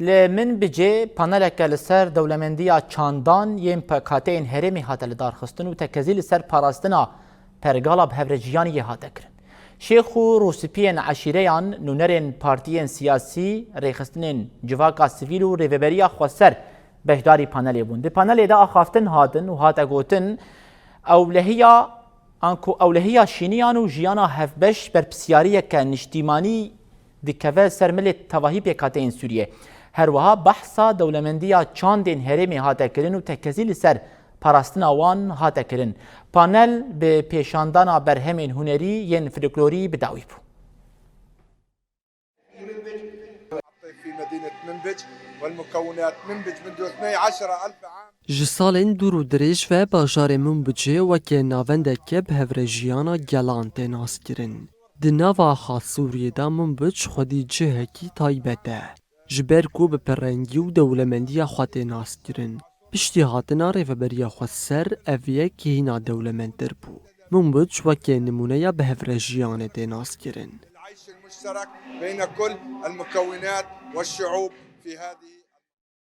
من بجي پانلک لسر دولمندیا چاندان یم پکاتین هرمی هات لدارخستن و تکزی لسر پاراستنا پرگالا بهورجیانی هات کرن. شیخ و روسپیین عشیریان نونرین پارتیین سیاسی ریخستنین جواکا سیویل و ریوبریا خوستر بهداری پانلی بوند. پانلی دا آخافتن هاتن و هات اگوتن اولهیا شینیان و جیانا هفبش بر پسیاری که نشتیمانی دکوه سرمل تواهی پیکاتین سوریه. هر وها بحثا دولمندیا چاندین هرمی هاته کرن و تکزیل سر پاراستن آوان هاته کرن. پانل به پیشاندانا برهمین هنری ین فلکلوری بداوی بو. في مدينة منبج والمكونات منبج منذ 12,000 عام. ji salên dûr û dirêj ve bajarê Minbicê wekî navendeke bi hevrejiana gelan tê naskirin. Di nava xas Sûriyê de Minbic xwedî cihekî taybet e. Ji ber ku bi pirrengî û dewlemendiya xwe tê naskirin. Piştî hatina rêveberiya xwe ser ev yek hîna dewlemendtir bû. Minbic wekî nimûneya bi hevrejiyanê tê naskirin. العيش المشترك بين كل المكونات والشعوب في هذه